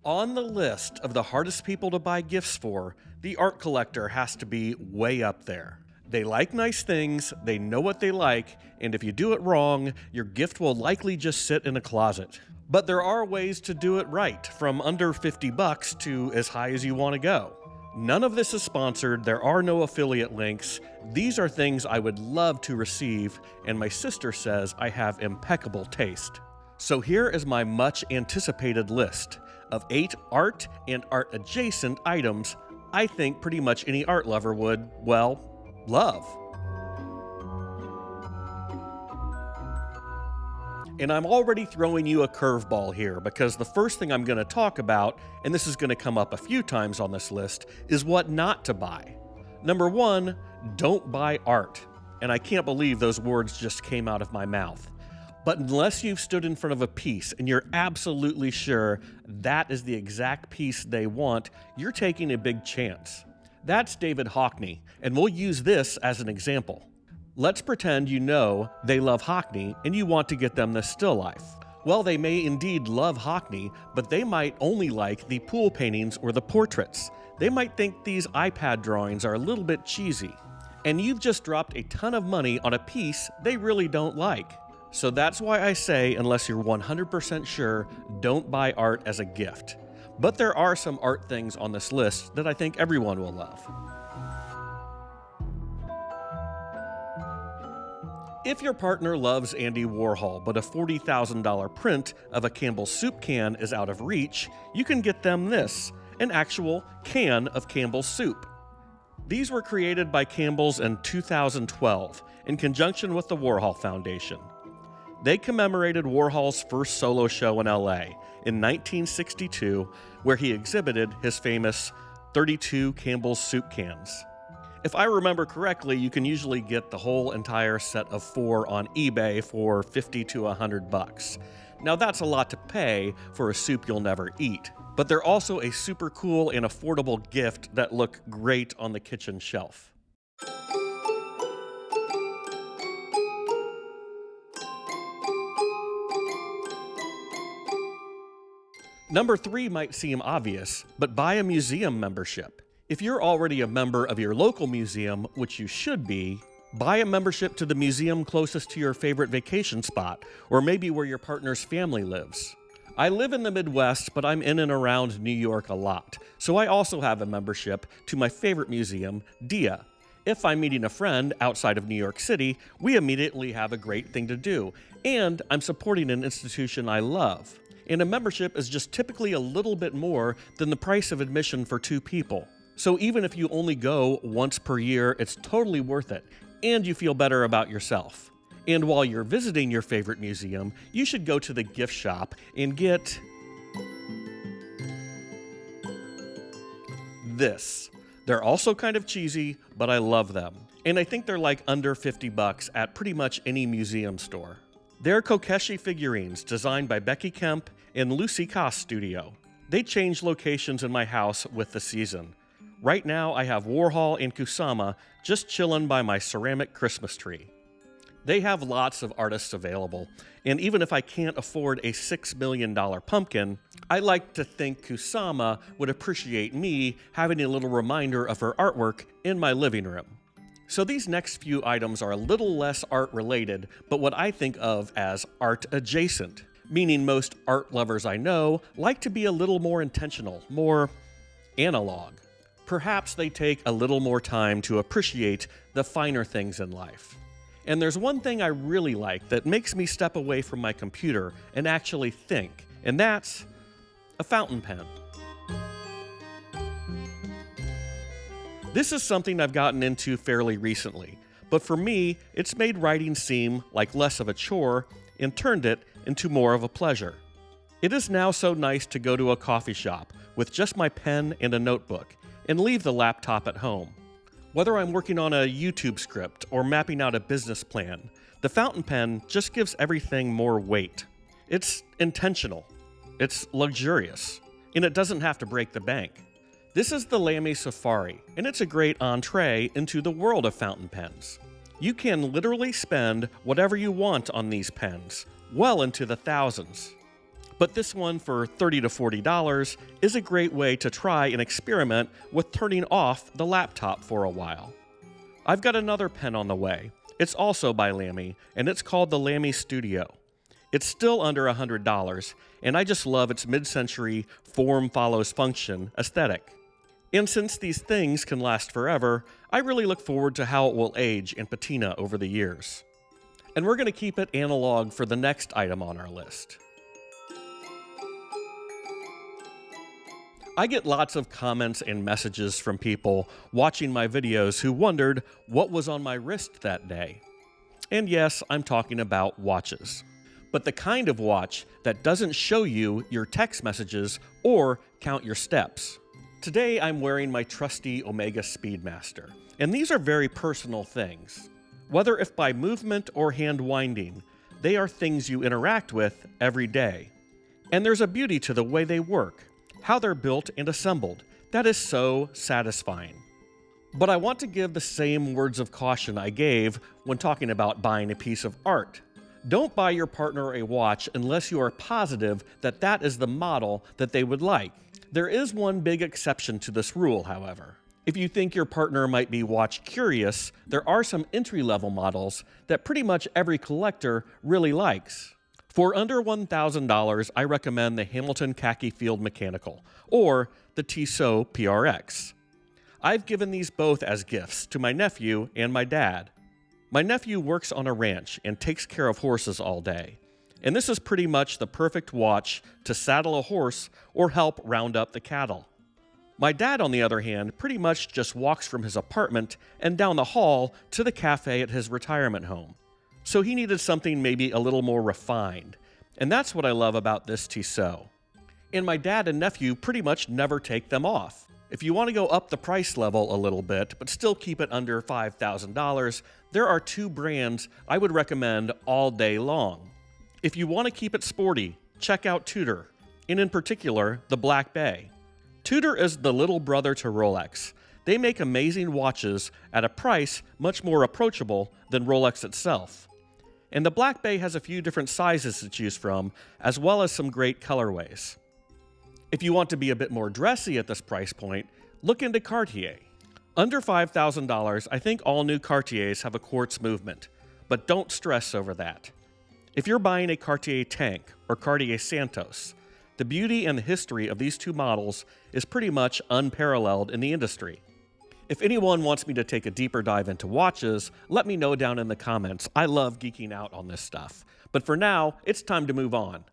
On the list of the hardest people to buy gifts for, the art collector has to be way up there. They like nice things, they know what they like, and if you do it wrong, your gift will likely just sit in a closet. But there are ways to do it right, from under 50 bucks to as high as you want to go. None of this is sponsored, there are no affiliate links. These are things I would love to receive, and my sister says I have impeccable taste. So here is my much anticipated list of 8 art and art adjacent items I think pretty much any art lover would, well, love. And I'm already throwing you a curveball here because the first thing I'm going to talk about, and this is going to come up a few times on this list, is what not to buy. Number 1, don't buy art. And I can't believe those words just came out of my mouth. But unless you've stood in front of a piece and you're absolutely sure that is the exact piece they want, you're taking a big chance. That's David Hockney, and we'll use this as an example. Let's pretend you know they love Hockney and you want to get them this still life. Well, they may indeed love Hockney, but they might only like the pool paintings or the portraits. They might think these iPad drawings are a little bit cheesy. And you've just dropped a ton of money on a piece they really don't like. So that's why I say, unless you're 100% sure, don't buy art as a gift. But there are some art things on this list that I think everyone will love. If your partner loves Andy Warhol, but a $40,000 print of a Campbell's soup can is out of reach, you can get them this, an actual can of Campbell's soup. These were created by Campbell's in 2012 in conjunction with the Warhol Foundation. They commemorated Warhol's first solo show in LA in 1962, where he exhibited his famous 32 Campbell's soup cans. If I remember correctly, you can usually get the whole entire set of 4 on eBay for 50 to 100 bucks. Now that's a lot to pay for a soup you'll never eat, but they're also a super cool and affordable gift that look great on the kitchen shelf. Number 3 might seem obvious, but buy a museum membership. If you're already a member of your local museum, which you should be, buy a membership to the museum closest to your favorite vacation spot, or maybe where your partner's family lives. I live in the Midwest, but I'm in and around New York a lot, so I also have a membership to my favorite museum, DIA. If I'm meeting a friend outside of New York City, we immediately have a great thing to do, and I'm supporting an institution I love. And a membership is just typically a little bit more than the price of admission for 2 people. So even if you only go once per year, it's totally worth it, and you feel better about yourself. And while you're visiting your favorite museum, you should go to the gift shop and get this. They're also kind of cheesy, but I love them. And I think they're like under 50 bucks at pretty much any museum store. They're Kokeshi figurines designed by Becky Kemp and Lucy Koss Studio. They change locations in my house with the season. Right now I have Warhol and Kusama just chilling by my ceramic Christmas tree. They have lots of artists available, and even if I can't afford a $6 million pumpkin, I like to think Kusama would appreciate me having a little reminder of her artwork in my living room. So these next few items are a little less art related, but what I think of as art adjacent, meaning most art lovers I know like to be a little more intentional, more analog. Perhaps they take a little more time to appreciate the finer things in life. And there's one thing I really like that makes me step away from my computer and actually think, and that's a fountain pen. This is something I've gotten into fairly recently, but for me, it's made writing seem like less of a chore and turned it into more of a pleasure. It is now so nice to go to a coffee shop with just my pen and a notebook and leave the laptop at home. Whether I'm working on a YouTube script or mapping out a business plan, the fountain pen just gives everything more weight. It's intentional, it's luxurious, and it doesn't have to break the bank. This is the Lamy Safari, and it's a great entree into the world of fountain pens. You can literally spend whatever you want on these pens, well into the thousands. But this one for $30 to $40 is a great way to try and experiment with turning off the laptop for a while. I've got another pen on the way. It's also by Lamy, and it's called the Lamy Studio. It's still under $100, and I just love its mid-century form follows function aesthetic. And since these things can last forever, I really look forward to how it will age and patina over the years. And we're going to keep it analog for the next item on our list. I get lots of comments and messages from people watching my videos who wondered what was on my wrist that day. And yes, I'm talking about watches. But the kind of watch that doesn't show you your text messages or count your steps. Today I'm wearing my trusty Omega Speedmaster, and these are very personal things. Whether if by movement or hand winding, they are things you interact with every day. And there's a beauty to the way they work, how they're built and assembled, that is so satisfying. But I want to give the same words of caution I gave when talking about buying a piece of art. Don't buy your partner a watch unless you are positive that that is the model that they would like. There is one big exception to this rule, however. If you think your partner might be watch curious, there are some entry-level models that pretty much every collector really likes. For under $1,000, I recommend the Hamilton Khaki Field Mechanical, or the Tissot PRX. I've given these both as gifts to my nephew and my dad. My nephew works on a ranch and takes care of horses all day, and this is pretty much the perfect watch to saddle a horse or help round up the cattle. My dad, on the other hand, pretty much just walks from his apartment and down the hall to the cafe at his retirement home. So he needed something maybe a little more refined, and that's what I love about this Tissot. And my dad and nephew pretty much never take them off. If you want to go up the price level a little bit, but still keep it under $5,000, there are two brands I would recommend all day long. If you want to keep it sporty, check out Tudor, and in particular, the Black Bay. Tudor is the little brother to Rolex. They make amazing watches at a price much more approachable than Rolex itself. And the Black Bay has a few different sizes to choose from, as well as some great colorways. If you want to be a bit more dressy at this price point, look into Cartier. Under $5,000, I think all new Cartiers have a quartz movement, but don't stress over that. If you're buying a Cartier Tank or Cartier Santos, the beauty and the history of these two models is pretty much unparalleled in the industry. If anyone wants me to take a deeper dive into watches, let me know down in the comments. I love geeking out on this stuff. But for now, it's time to move on.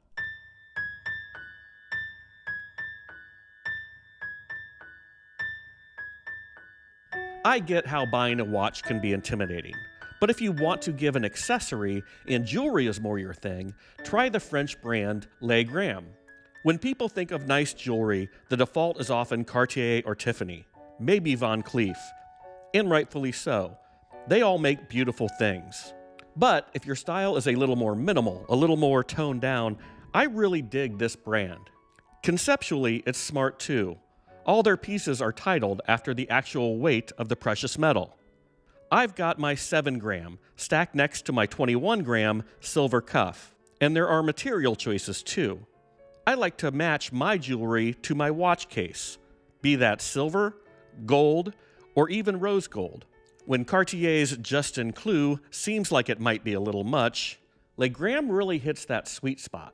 I get how buying a watch can be intimidating, but if you want to give an accessory and jewelry is more your thing, try the French brand Le Graham. When people think of nice jewelry, the default is often Cartier or Tiffany, maybe Van Cleef, and rightfully so. They all make beautiful things. But if your style is a little more minimal, a little more toned down, I really dig this brand. Conceptually, it's smart too. All their pieces are titled after the actual weight of the precious metal. I've got my 7 gram stacked next to my 21 gram silver cuff, and there are material choices too. I like to match my jewelry to my watch case, be that silver, gold, or even rose gold. When Cartier's Justin Clou seems like it might be a little much, Le Graham really hits that sweet spot.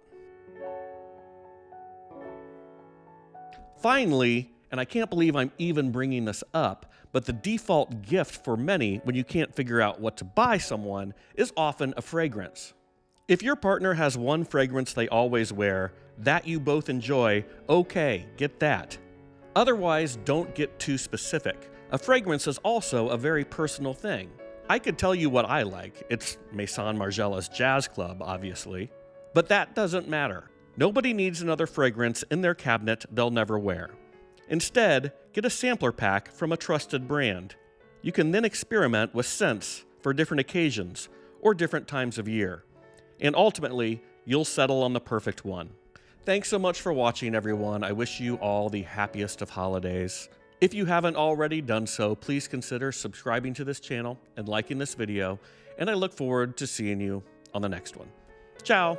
Finally, and I can't believe I'm even bringing this up, but the default gift for many when you can't figure out what to buy someone is often a fragrance. If your partner has one fragrance they always wear, that you both enjoy, okay, get that. Otherwise, don't get too specific. A fragrance is also a very personal thing. I could tell you what I like. It's Maison Margiela's Jazz Club, obviously. But that doesn't matter. Nobody needs another fragrance in their cabinet they'll never wear. Instead, get a sampler pack from a trusted brand. You can then experiment with scents for different occasions or different times of year. And ultimately, you'll settle on the perfect one. Thanks so much for watching, everyone. I wish you all the happiest of holidays. If you haven't already done so, please consider subscribing to this channel and liking this video, and I look forward to seeing you on the next one. Ciao!